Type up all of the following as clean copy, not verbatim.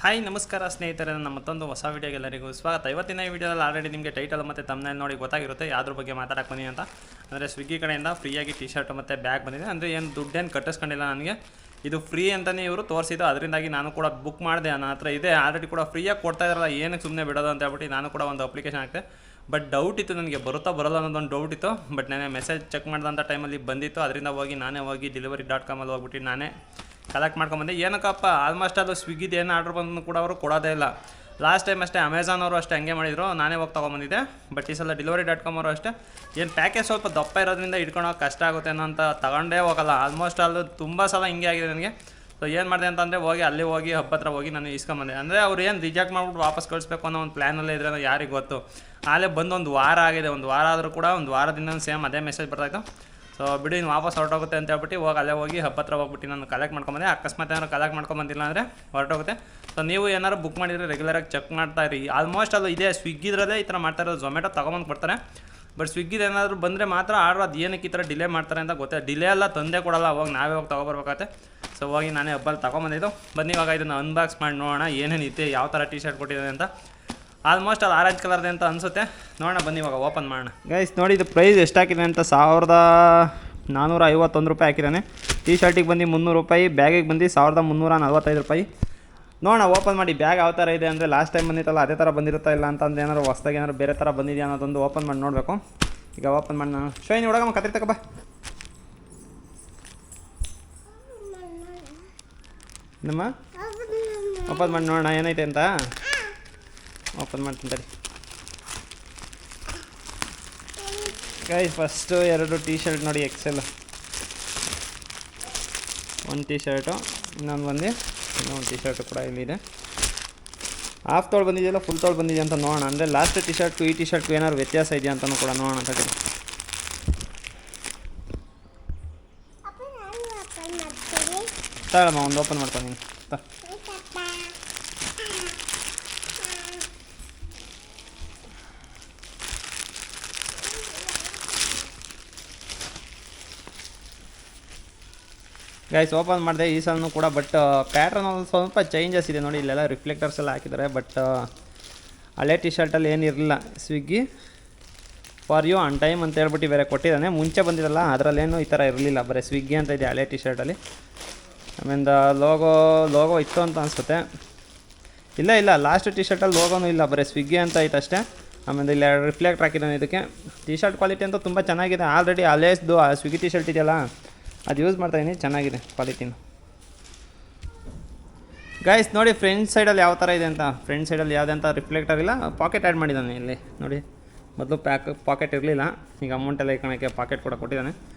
Hi ನಮಸ್ಕಾರ ಸ್ನೇಹಿತರೆ, ನನ್ನ ಮತ್ತೊಂದು ಹೊಸ ವೀಡಿಯೋಗೆ ಎಲ್ಲರಿಗೂ ಸ್ವಾಗತ. ಇವತ್ತಿನ ಈ ವಿಡಿಯೋದಲ್ಲಿ ಆಲ್ರೆಡಿ ನಿಮಗೆ ಟೈಟಲ್ ಮತ್ತು ತಮ್ನೇಲ್ ನೋಡಿ ಗೊತ್ತಾಗಿರುತ್ತೆ ಯಾವ್ದ್ರ ಬಗ್ಗೆ ಮಾತಾಡಕ್ಕೆ ಬನ್ನಿ ಅಂತ. ಅಂದರೆ ಸ್ವಿಗ್ಗಿ ಕಡೆಯಿಂದ ಫ್ರೀಯಾಗಿ ಟಿ ಶರ್ಟ್ ಮತ್ತು ಬ್ಯಾಗ್ ಬಂದಿದೆ. ಅಂದರೆ ಏನು ದುಡ್ಡೇನು ಕಟ್ಟಿಸ್ಕೊಂಡಿಲ್ಲ, ನನಗೆ ಇದು ಫ್ರೀ ಅಂತಲೇ ಇವರು ತೋರಿಸಿದ್ದು. ಅದರಿಂದಾಗಿ ನಾನು ಕೂಡ ಬುಕ್ ಮಾಡಿದೆ. ನನ್ನ ಹತ್ರ ಇದೆ ಆಲ್ರೆಡಿ ಕೂಡ ಫ್ರೀಯಾಗಿ ಕೊಡ್ತಾ ಇದ್ದಾರಲ್ಲ, ಏನಕ್ಕೆ ಸುಮ್ಮನೆ ಬಿಡೋದು ಅಂತ ಹೇಳ್ಬಿಟ್ಟು ನಾನು ಕೂಡ ಒಂದು ಅಪ್ಲಿಕೇಶನ್ ಹಾಕಿದೆ. ಬಟ್ ಡೌಟ್ ಇತ್ತು ನನಗೆ, ಬರುತ್ತಾ ಬರೋಲ್ಲ ಅನ್ನೋದೊಂದು ಡೌಟ್ ಇತ್ತು. ಬಟ್ ನಾನೇ ಮೆಸೇಜ್ ಚೆಕ್ ಮಾಡಿದಂಥ ಟೈಮಲ್ಲಿ ಬಂದಿತ್ತು. ಅದರಿಂದ ನಾನೇ ಹೋಗಿ ಡೆಲಿವರಿ.com ಹೋಗ್ಬಿಟ್ಟು ನಾನೇ ಕಲೆಕ್ಟ್ ಮಾಡ್ಕೊಂಬಂದೆ. ಏನಕ್ಕಪ್ಪ, ಆಲ್ಮೋಸ್ಟ್ ಅದು ಸ್ವಿಗ್ಗಿದು ಏನು ಆರ್ಡ್ರ್ ಬಂದು ಕೂಡ ಅವರು ಕೊಡೋದೇ ಇಲ್ಲ. ಲಾಸ್ಟ್ ಟೈಮ್ ಅಷ್ಟೇ ಅಮೆಝಾನ್ ಅವರು ಅಷ್ಟೇ ಹಂಗೆ ಮಾಡಿದರು, ನಾನೇ ಹೋಗಿ ತೊಗೊಂಬಂದಿದ್ದೆ. ಬಟ್ ಈ ಸಲ ಡೆಲಿವರಿ.com ಅವರು ಅಷ್ಟೇ ಏನು ಪ್ಯಾಕೇಜ್ ಸ್ವಲ್ಪ ದಪ್ಪ ಇರೋದ್ರಿಂದ ಇಟ್ಕೊಳೋಕೆ ಕಷ್ಟ ಆಗುತ್ತೆ ಅನ್ನೋ ಅಂತ ತಗೊಂಡೇ ಹೋಗಲ್ಲ. ಆಲ್ಮೋಸ್ಟ್ ಅಲ್ಲಿ ತುಂಬ ಸಲ ಹಿಂಗೆ ಆಗಿದೆ ನನಗೆ. ಸೊ ಏನು ಮಾಡಿದೆ ಅಂತಂದರೆ ಅಲ್ಲಿ ಹೋಗಿ ಹಬ್ಬ ಹತ್ರ ಹೋಗಿ ನಾನು ಇಸ್ಕೊಂಬಂದೆ. ಅಂದರೆ ಅವ್ರು ಏನು ರಿಜೆಕ್ಟ್ ಮಾಡ್ಬಿಟ್ಟು ವಾಪಸ್ ಕಳಿಸ್ಬೇಕು ಅನ್ನೋ ಒಂದು ಪ್ಲ್ಯಾನಲ್ಲೇ ಇದ್ರೆ ಯಾರಿಗೆ ಗೊತ್ತು. ಆಲೇ ಬಂದು ಒಂದು ವಾರ ಆಗಿದೆ. ಒಂದು ವಾರ ಆದರೂ ಕೂಡ ಒಂದು ವಾರದಿಂದ ಸೇಮ್ ಅದೇ ಮೆಸೇಜ್ ಬರ್ತಾಯಿತ್ತು. ಸೊ ಬಿಡಿ, ಇನ್ನು ವಾಪಸ್ ಹೊರಟೋಗುತ್ತೆ ಅಂತ ಹೇಳ್ಬಿಟ್ಟು ಅಲ್ಲೇ ಹೋಗಿ ಹಬ್ಬ ಹತ್ರ ಹೋಗ್ಬಿಟ್ಟು ನಾನು ಕಲೆಕ್ಟ್ ಮಾಡ್ಕೊಂಬಂದೆ. ಅಕಸ್ಮಾತ್ ಏನಾದ್ರು ಕಲೆಕ್ಟ್ ಮಾಡ್ಕೊಂಬಂದಿಲ್ಲ ಅಂದರೆ ಹೊರಟೋಗುತ್ತೆ. ಸೊ ನೀವು ಏನಾದ್ರು ಬುಕ್ ಮಾಡಿದರೆ ರೆಗ್ಯುಲರಾಗಿ ಚೆಕ್ ಮಾಡ್ತಾ ಇರಿ. ಆಲ್ಮೋಸ್ಟ್ ಅದು ಇದೆ ಸ್ವಿಗ್ಗಿದ್ರಲ್ಲೇ ಈ ಥರ ಮಾಡ್ತಾ ಇರೋದು. ಝೊಮ್ಯಾಟೊ ತೊಗೊಂಬಂದು ಕೊಡ್ತಾರೆ. ಬಟ್ ಸ್ವಿಗ್ಗಿದು ಏನಾದರೂ ಬಂದರೆ ಮಾತ್ರ ಆರ್ಡ್ರ್ ಅದು ಏನಕ್ಕೆ ಈ ಥರ ಡಿಲೇ ಮಾಡ್ತಾರೆ ಅಂತ ಗೊತ್ತೇ. ಡಿಲೇ ಎಲ್ಲ ತಂದೆ ಕೊಡಲ್ಲ, ನಾವೇ ಹೋಗಿ ತೊಗೊಬರ್ಬೇಕಾಗತ್ತೆ. ಸೊ ನಾನೇ ಹಬ್ಬಲ್ಲಿ ತೊಗೊಂಬಂದಿದ್ದು. ಬನ್ನಿ ಇವಾಗ ಇದನ್ನು ಅನ್ಬಾಕ್ಸ್ ಮಾಡಿ ನೋಡೋಣ ಏನೇನಿದೆ, ಯಾವ ಥರ ಟಿ ಶರ್ಟ್ ಕೊಟ್ಟಿದೆ ಅಂತ. ಆಲ್ಮೋಸ್ಟ್ ಅದು ಆರೆಂಜ್ ಕಲರ್ದೆ ಅಂತ ಅನಿಸುತ್ತೆ. ನೋಡೋಣ ಬನ್ನಿ ಇವಾಗ ಓಪನ್ ಮಾಡೋಣ. ಗೈಸ್ ನೋಡಿ, ಇದು ಪ್ರೈಸ್ ಎಷ್ಟಾಕಿದೆ ಅಂತ 1451 ರೂಪಾಯಿ ಹಾಕಿದ್ದಾನೆ. ಟಿ ಶರ್ಟಿಗೆ ಬಂದು 300 ರೂಪಾಯಿ, ಬ್ಯಾಗಿಗೆ ಬಂದು 1345 ರೂಪಾಯಿ. ನೋಡೋಣ ಓಪನ್ ಮಾಡಿ ಬ್ಯಾಗ್ ಯಾವ ಥರ ಇದೆ. ಅಂದರೆ ಲಾಸ್ಟ್ ಟೈಮ್ ಬಂದಿತ್ತಲ್ಲ ಅದೇ ಥರ ಬಂದಿರುತ್ತಾ ಇಲ್ಲ ಅಂತಂದ್ರೆ ಏನಾದ್ರು ಹೊಸ್ದಾಗಿ ಏನಾದ್ರು ಬೇರೆ ಥರ ಬಂದಿದೆಯಾ ಅನ್ನೋದೊಂದು ಓಪನ್ ಮಾಡಿ ನೋಡಬೇಕು. ಈಗ ಓಪನ್ ಮಾಡಿ ನಾನು ಶೋಯ್ನಿ ಹುಡುಗಮ್ಮ ಕತ್ರಿ ತಗೋಬಾ. ನಮ್ಮ ಓಪನ್ ಮಾಡಿ ನೋಡೋಣ ಏನೈತೆ ಅಂತ. ಓಪನ್ ಮಾಡ್ತೀನಿ ತಡಿ ಗೈಸ್. ಫಸ್ಟು 2 ಟಿ ಶರ್ಟ್ ನೋಡಿ, ಎಕ್ಸೆಲ್. ಒಂದು ಟಿ ಶರ್ಟು, ಇನ್ನೊಂದು ಟಿ ಶರ್ಟು ಕೂಡ ಇಲ್ಲಿದೆ. ಹಾಫ್ ತೋಳು ಬಂದಿದೆಯಲ್ಲ, ಫುಲ್ ತೋಳು ಬಂದಿದೆಯಾ ಅಂತ ನೋಡೋಣ. ಅಂದರೆ ಲಾಸ್ಟ್ ಟಿ ಶರ್ಟ್ಗೂ ಈ ಟಿ ಶರ್ಟ್ಗೂ ಏನಾದ್ರು ವ್ಯತ್ಯಾಸ ಇದೆಯಾ ಅಂತಲೂ ಕೂಡ ನೋಡೋಣ ತಡಿ. ತಗೊಳಮ್ಮ, ಒಂದು ಓಪನ್ ಮಾಡ್ಕೊಂಡು ಗೈಸ್. ಓಪನ್ ಮಾಡಿದೆ ಈ ಸಲನೂ ಕೂಡ. ಬಟ್ ಪ್ಯಾಟ್ರನ್ ಸ್ವಲ್ಪ ಚೇಂಜಸ್ ಇದೆ ನೋಡಿ. ಇಲ್ಲೆಲ್ಲ ರಿಫ್ಲೆಕ್ಟರ್ಸ್ ಎಲ್ಲ ಹಾಕಿದ್ದಾರೆ. ಬಟ್ ಹಳೆ ಟಿ ಶರ್ಟಲ್ಲಿ ಏನಿರಲಿಲ್ಲ, Swiggy for you on time ಅಂತ ಹೇಳ್ಬಿಟ್ಟು ಬೇರೆ ಕೊಟ್ಟಿದ್ದಾನೆ. ಮುಂಚೆ ಬಂದಿರಲ್ಲ ಅದರಲ್ಲೇನು ಈ ಥರ ಇರಲಿಲ್ಲ, ಬರೀ ಸ್ವಿಗ್ಗಿ ಅಂತ ಇದೆ ಹಳೆ ಟಿ ಶರ್ಟಲ್ಲಿ. ಆಮೇಲೆ ಲೋಗೋ ಇತ್ತು ಅಂತ ಅನಿಸುತ್ತೆ. ಇಲ್ಲ ಲಾಸ್ಟ್ ಟಿ ಶರ್ಟಲ್ಲಿ ಲೋಗೋನೂ ಇಲ್ಲ, ಬರೀ ಸ್ವಿಗ್ಗಿ ಅಂತ ಐತೆ ಅಷ್ಟೇ. ಆಮೇಲೆ ಇಲ್ಲಿ ರಿಫ್ಲೆಕ್ಟ್ ಹಾಕಿದ್ದಾನೆ. ಇದಕ್ಕೆ ಟಿ ಶರ್ಟ್ ಕ್ವಾಲಿಟಿ ಅಂತೂ ತುಂಬ ಚೆನ್ನಾಗಿದೆ. ಆಲ್ರೆಡಿ ಹಳೇದು ಸ್ವಿಗ್ಗಿ ಟಿ ಶರ್ಟ್ ಇದೆಯಲ್ಲ, ಅದು ಯೂಸ್ ಮಾಡ್ತಾಯಿದ್ದೀನಿ, ಚೆನ್ನಾಗಿದೆ ಕ್ವಾಲಿಟಿನ. ಗೈಸ್ ನೋಡಿ ಫ್ರಂಟ್ ಸೈಡಲ್ಲಿ ಯಾವ ಥರ ಇದೆ ಅಂತ. ಫ್ರಂಟ್ ಸೈಡಲ್ಲಿ ಯಾವುದೇ ಅಂತ ರಿಫ್ಲೆಕ್ಟರ್ ಇಲ್ಲ, ಪಾಕೆಟ್ ಆ್ಯಡ್ ಮಾಡಿದ್ದಾನೆ ಇಲ್ಲಿ ನೋಡಿ. ಮೊದಲು ಪಾಕೆಟ್ ಇರಲಿಲ್ಲ, ಈಗ ಅಮೌಂಟೆಲ್ಲ ಇಟ್ಕೊಳಕ್ಕೆ ಪಾಕೆಟ್ ಕೂಡ ಕೊಟ್ಟಿದ್ದಾನೆ.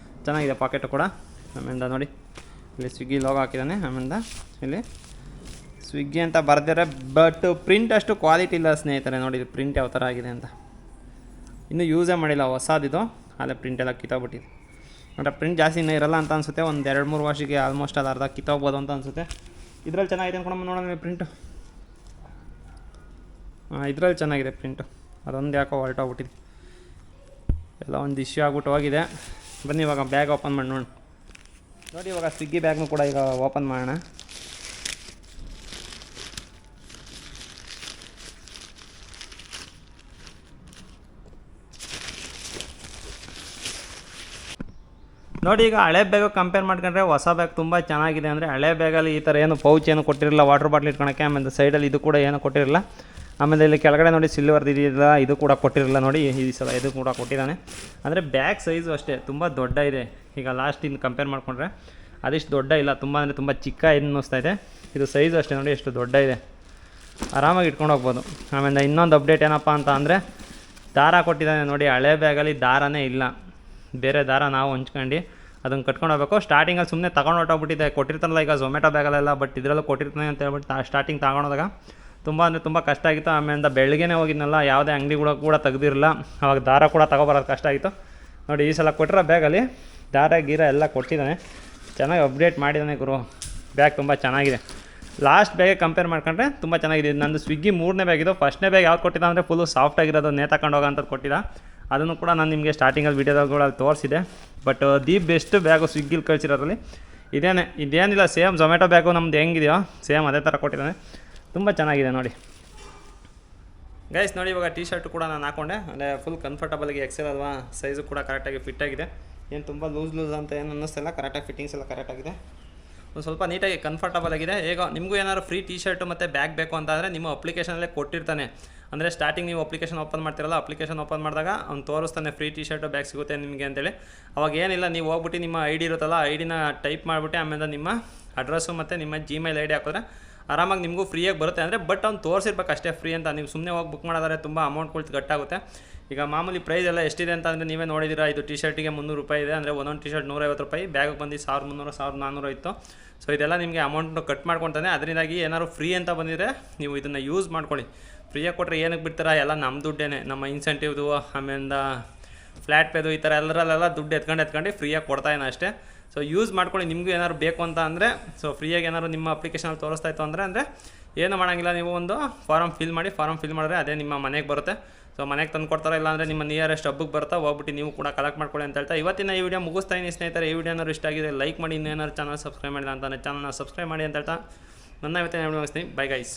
ಚೆನ್ನಾಗಿದೆ ಪಾಕೆಟು ಕೂಡ. ಆಮೇಲೆ ನೋಡಿ ಇಲ್ಲಿ ಸ್ವಿಗ್ಗಿ ಲೋಗೋ ಹಾಕಿದ್ದಾನೆ. ಆಮೇಲೆ ಇಲ್ಲಿ ಸ್ವಿಗ್ಗಿ ಅಂತ ಬರ್ದಿದ್ದಾರೆ. ಬಟ್ ಪ್ರಿಂಟ್ ಅಷ್ಟು ಕ್ವಾಲಿಟಿ ಇಲ್ಲ ಸ್ನೇಹಿತರೆ. ನೋಡಿ ಇದು ಪ್ರಿಂಟ್ ಯಾವ ಥರ ಆಗಿದೆ ಅಂತ. ಇನ್ನೂ ಯೂಸೇ ಮಾಡಿಲ್ಲ, ಹೊಸದಿದು. ಅಲ್ಲೇ ಪ್ರಿಂಟೆಲ್ಲ ಕಿತ್ತೋಗ್ಬಿಟ್ಟಿದೆ. ಅಂದರೆ ಪ್ರಿಂಟ್ ಜಾಸ್ತಿ ಇನ್ನೂ ಇರಲ್ಲ ಅಂತ ಅನಿಸುತ್ತೆ. ಒಂದು 2-3 ವರ್ಷಕ್ಕೆ ಆಲ್ಮೋಸ್ಟ್ ಅದು ಅರ್ಧ ಕಿತ್ತೋಗ್ಬೋದು ಅಂತ ಅನಿಸುತ್ತೆ. ಇದರಲ್ಲಿ ಚೆನ್ನಾಗಿದೆ ಅನ್ಕೊಂಡು ನೋಡೋಣ ಪ್ರಿಂಟು. ಇದರಲ್ಲಿ ಚೆನ್ನಾಗಿದೆ ಪ್ರಿಂಟು. ಅದೊಂದು ಯಾಕೋ ಹೊರಟೋಗ್ಬಿಟ್ಟಿದೆ, ಎಲ್ಲ ಒಂದು ಇಶ್ಯೂ ಆಗ್ಬಿಟ್ಟು ಹೋಗಿದೆ. ಬನ್ನಿ ಇವಾಗ ಬ್ಯಾಗ್ ಓಪನ್ ಮಾಡಿ ನೋಡಿ. ಇವಾಗ ಸ್ವಿಗ್ಗಿ ಬ್ಯಾಗ್ನೂ ಕೂಡ ಈಗ ಓಪನ್ ಮಾಡೋಣ. ನೋಡಿ, ಈಗ ಹಳೆ ಬ್ಯಾಗು ಕಂಪೇರ್ ಮಾಡ್ಕೊಂಡ್ರೆ ಹೊಸ ಬ್ಯಾಗ್ ತುಂಬ ಚೆನ್ನಾಗಿದೆ. ಅಂದರೆ ಹಳೆ ಬ್ಯಾಗಲ್ಲಿ ಈ ಥರ ಏನು ಪೌಚ್ ಏನು ಕೊಟ್ಟಿರಲಿಲ್ಲ, ವಾಟರ್ ಬಾಟ್ಲ್ ಇಟ್ಕೊಳಕ್ಕೆ. ಆಮೇಲೆ ಸೈಡಲ್ಲಿ ಇದು ಕೂಡ ಏನು ಕೊಟ್ಟಿರಲಿಲ್ಲ. ಆಮೇಲೆ ಇಲ್ಲಿ ಕೆಳಗಡೆ ನೋಡಿ ಸಿಲ್ವರ್ದು ಇದೆಯಲ್ಲ, ಇದು ಕೂಡ ಕೊಟ್ಟಿರಲಿಲ್ಲ ನೋಡಿ. ಈ ಸಲ ಇದು ಕೂಡ ಕೊಟ್ಟಿದ್ದಾನೆ. ಅಂದರೆ ಬ್ಯಾಗ್ ಸೈಜು ಅಷ್ಟೇ ತುಂಬ ದೊಡ್ಡ ಇದೆ. ಈಗ ಲಾಸ್ಟ್ ಇನ್ನು ಕಂಪೇರ್ ಮಾಡಿಕೊಂಡ್ರೆ ಅದಿಷ್ಟು ದೊಡ್ಡ ಇಲ್ಲ, ತುಂಬ ಅಂದರೆ ತುಂಬ ಚಿಕ್ಕ ಅನ್ನಿಸ್ತಾ ಇದೆ. ಇದು ಸೈಜು ಅಷ್ಟೇ ನೋಡಿ, ಎಷ್ಟು ದೊಡ್ಡ ಇದೆ. ಆರಾಮಾಗಿ ಇಟ್ಕೊಂಡು ಹೋಗ್ಬೋದು. ಆಮೇಲೆ ಇನ್ನೊಂದು ಅಪ್ಡೇಟ್ ಏನಪ್ಪ ಅಂತ ಅಂದರೆ ದಾರ ಕೊಟ್ಟಿದ್ದಾನೆ ನೋಡಿ. ಹಳೆ ಬ್ಯಾಗಲ್ಲಿ ದಾರನೇ ಇಲ್ಲ, ಬೇರೆ ದಾರ ನಾವು ಹಂಚ್ಕೊಂಡು ಅದನ್ನು ಕಟ್ಕೊಂಡು ಹೋಗ್ಬೇಕು. ಸ್ಟಾರ್ಟಿಂಗಲ್ಲಿ ಸುಮ್ಮನೆ ತಗೊಂಡು ಹೊಟ್ಟೋಗ್ಬಿಟ್ಟಿದೆ. ಕೊಟ್ಟಿರ್ತಾರಲ್ಲ ಈಗ ಝೊಮ್ಯಾಟೊ ಬ್ಯಾಗಲ್ಲೆಲ್ಲ, ಬಟ್ ಇದರಲ್ಲೂ ಕೊಟ್ಟಿರ್ತಾನೆ ಅಂತ ಹೇಳ್ಬಿಟ್ಟು ಸ್ಟಾರ್ಟಿಂಗ್ ತಗೊಂಡೋದಾಗ ತುಂಬ ಅಂದರೆ ತುಂಬ ಕಷ್ಟ ಆಗಿತ್ತು. ಆಮೇಲೆ ಬೆಳಗ್ಗೆನೇ ಹೋಗಿದ್ನಲ್ಲ, ಯಾವುದೇ ಅಂಗಡಿಗಳು ಕೂಡ ತೆಗ್ದಿರಲಿಲ್ಲ. ಅವಾಗ ದಾರ ಕೂಡ ತಗೊಬರೋದು ಕಷ್ಟ ಆಗಿತ್ತು ನೋಡಿ. ಈ ಸಲ ಕೊಟ್ಟಿರೋ ಬ್ಯಾಗಲ್ಲಿ ದಾರ ಗೀರ ಎಲ್ಲ ಕೊಟ್ಟಿದ್ದಾನೆ. ಚೆನ್ನಾಗಿ ಅಪ್ಡೇಟ್ ಮಾಡಿದ್ದಾನೆ ಗುರು. ಬ್ಯಾಗ್ ತುಂಬ ಚೆನ್ನಾಗಿದೆ. ಲಾಸ್ಟ್ ಬ್ಯಾಗೆ ಕಂಪೇರ್ ಮಾಡ್ಕೊಂಡ್ರೆ ತುಂಬ ಚೆನ್ನಾಗಿದೆ. ನಂದು ಸ್ವಿಗ್ಗಿ 3ನೇ ಬ್ಯಾಗ್ ಇದು. ಫಸ್ಟ್ನೇ ಬ್ಯಾಗ್ ಯಾವ್ದು ಕೊಟ್ಟಿದ್ದ ಅಂದರೆ ಫುಲ್ಲು ಸಾಫ್ಟಾಗಿರೋದು, ನೇತಾಕೊಂಡು ಹೋಗೋಂಥದ್ದು ಕೊಟ್ಟಿದ್ದ. ಅದನ್ನು ಕೂಡ ನಾನು ನಿಮಗೆ ಸ್ಟಾರ್ಟಿಂಗಲ್ಲಿ ವೀಡಿಯೋದಲ್ಲಿ ತೋರಿಸಿದೆ. ಬಟ್ ದಿ ಬೆಸ್ಟ್ ಬ್ಯಾಗು ಸ್ವಿಗ್ಗಿಲಿ ಕಳಿಸಿರೋದ್ರಲ್ಲಿ ಇದೇನಿಲ್ಲ, ಸೇಮ್ ಝೊಮ್ಯಾಟೊ ಬ್ಯಾಗು ನಮ್ದು ಹೆಂಗಿದೆಯೋ ಸೇಮ್ ಅದೇ ಥರ ಕೊಟ್ಟಿದ್ದಾನೆ. ತುಂಬ ಚೆನ್ನಾಗಿದೆ ನೋಡಿ ಗೈಸ್. ನೋಡಿ ಇವಾಗ ಟೀ ಶರ್ಟ್ ಕೂಡ ನಾನು ಹಾಕೊಂಡೆ, ಅಂದರೆ ಫುಲ್ ಕಂಫರ್ಟಬಲ್ಗೆ ಎಕ್ಸೆಲ್ ಅಲ್ವಾ, ಸೈಜು ಕೂಡ ಕರೆಕ್ಟಾಗಿ ಫಿಟ್ಟಾಗಿದೆ, ಏನು ತುಂಬ ಲೂಸ್ ಅಂತ ಏನು ಅನ್ನಿಸ್ತಿಲ್ಲ, ಕರೆಕ್ಟಾಗಿ ಫಿಟ್ಟಿಂಗ್ಸ್ ಎಲ್ಲ ಕರೆಕ್ಟಾಗಿದೆ, ಒಂದು ಸ್ವಲ್ಪ ನೀಟಾಗಿ ಕಂಫರ್ಟಬಲ್ ಆಗಿದೆ. ಈಗ ನಿಮಗೂ ಏನಾದ್ರು ಫ್ರೀ ಟೀ ಶರ್ಟು ಮತ್ತು ಬ್ಯಾಗ್ ಬೇಕು ಅಂತಂದರೆ ನಿಮ್ಮ ಅಪ್ಲಿಕೇಶನಲ್ಲೇ ಕೊಟ್ಟಿರ್ತಾನೆ. ಅಂದರೆ ಸ್ಟಾರ್ಟಿಂಗ್ ನೀವು ಅಪ್ಲಿಕೇಶನ್ ಓಪನ್ ಮಾಡ್ತಿರಲ್ಲ, ಅಪ್ಲಿಕೇಶನ್ ಓಪನ್ ಮಾಡಿದಾಗ ಅವ್ನು ತೋರಿಸ್ತಾನೆ ಫ್ರೀ ಟೀ ಶರ್ಟು ಬ್ಯಾಗ್ ಸಿಗುತ್ತೆ ನಿಮಗೆ ಅಂತೇಳಿ. ಅವಾಗ ಏನಿಲ್ಲ, ನೀವು ಹೋಗ್ಬಿಟ್ಟು ನಿಮ್ಮ ಐ ಡಿ ಇರುತ್ತಲ್ಲ, ಐ ಡಿನ ಟೈಪ್ ಮಾಡಿಬಿಟ್ಟು ಆಮೇಲೆ ನಿಮ್ಮ ಅಡ್ರೆಸ್ಸು ಮತ್ತು ನಿಮ್ಮ ಜಿಮೇಲ್ ಐ ಡಿ ಹಾಕಿದ್ರೆ ಆರಾಮಾಗಿ ನಿಮಗೂ ಫ್ರೀಯಾಗಿ ಬರುತ್ತೆ. ಅಂದರೆ ಬಟ್ ಅವ್ನು ತೋರಿಸಿರ್ಬೇಕು ಅಷ್ಟೇ ಫ್ರೀ ಅಂತ, ನೀವು ಸುಮ್ಮನೆ ಹೋಗಿ ಬುಕ್ ಮಾಡಿದ್ರೆ ತುಂಬ ಅಮೌಂಟ್ ಗಟ್ಟಾಗುತ್ತೆ. ಈಗ ಮಾಮೂಲಿ ಪ್ರೈಸ್ ಎಲ್ಲ ಎಷ್ಟಿದೆ ಅಂತ ಅಂದರೆ ನೀವೇ ನೋಡಿದ್ದೀರಾ, ಇದು ಟಿ ಶರ್ಟಿಗೆ 300 ರೂಪಾಯಿ ಇದೆ, ಅಂದರೆ ಒಂದೊಂದು ಟಿ ಶರ್ಟ್ 150 ರೂಪಾಯಿ, ಬ್ಯಾಗ್ ಬಂದು 1300 1400 ಇತ್ತು. ಸೊ ಇದೆಲ್ಲ ನಿಮಗೆ ಅಮೌಂಟ್ ಕಟ್ ಮಾಡ್ಕೊತಾನೆ. ಅದರಿಂದಾಗಿ ಏನಾದ್ರು ಫ್ರೀ ಅಂತ ಬಂದಿದ್ರೆ ನೀವು ಇದನ್ನು ಯೂಸ್ ಮಾಡ್ಕೊಳ್ಳಿ. ಫ್ರೀಯಾಗಿ ಕೊಟ್ಟರೆ ಏನಕ್ಕೆ ಬಿಡ್ತಾರ, ಎಲ್ಲ ನಮ್ಮ ದುಡ್ಡೇನೆ, ನಮ್ಮ ಇನ್ಸೆಂಟಿವ್ದು ಆಮೇಲೆ ಫ್ಲ್ಯಾಟ್ ಪೇದು ಈ ಥರ ಎಲ್ಲರಲ್ಲೆಲ್ಲ ದುಡ್ಡು ಎತ್ಕೊಂಡು ಫ್ರೀಯಾಗಿ ಕೊಡ್ತಾಯಿನ ಅಷ್ಟೇ. ಸೊ ಯೂಸ್ ಮಾಡ್ಕೊಳ್ಳಿ. ನಿಮಗೂ ಏನಾದ್ರು ಬೇಕು ಅಂತ ಅಂದರೆ, ಸೊ ಫ್ರೀಯಾಗಿ ಏನಾದ್ರು ನಿಮ್ಮ ಅಪ್ಲಿಕೇಶನಲ್ಲಿ ತೋರಿಸ್ತಾ ಇತ್ತು ಅಂದರೆ ಏನು ಮಾಡೋಂಗಿಲ್ಲ, ನೀವು ಒಂದು ಫಾರಮ್ ಫಿಲ್ ಮಾಡಿದ್ರೆ ಅದೇ ನಿಮ್ಮ ಮನೆಗೆ ಬರುತ್ತೆ. ಸೊ ಮನೆಗೆ ತಂದು ಕೊಡ್ತಾರೆ, ಇಲ್ಲಾಂದರೆ ನಿಮ್ಮ ನಿಯರೆಸ್ಟ್ ಹಬ್ಬಕ್ಕೆ ಬರ್ತಾ ಹೋಗ್ಬಿಟ್ಟು ನೀವು ಕೂಡ ಕಲೆಕ್ಟ್ ಮಾಡ್ಕೊಳ್ಳಿ ಅಂತ ಹೇಳ್ತಾ ಇವತ್ತಿನ ಈ ವಿಡಿಯೋ ಮುಗಿಸ್ತಾ ಇದ್ದೀನಿ ಸ್ನೇಹಿತರೆ. ಈ ವಿಡಿಯೋ ಏನಾದ್ರು ಇಷ್ಟ ಆಗಿದೆ ಲೈಕ್ ಮಾಡಿ, ಇನ್ನೇನಾದ್ರು ಚಾನಲ್ ಸಬ್ಸ್ಕ್ರೈಬ್ ಮಾಡಿಲ್ಲ ಅಂತಾನೆ ಚಾನಲ್ನ ಸಬ್ಸ್ಕ್ರೈಬ್ ಮಾಡಿ ಅಂತ ಹೇಳ್ತಾ ನನ್ನ ಇವತ್ತಿನ ವಿಡಿಯೋ ಮುಗಿಸ್ತೀನಿ. Bye guys.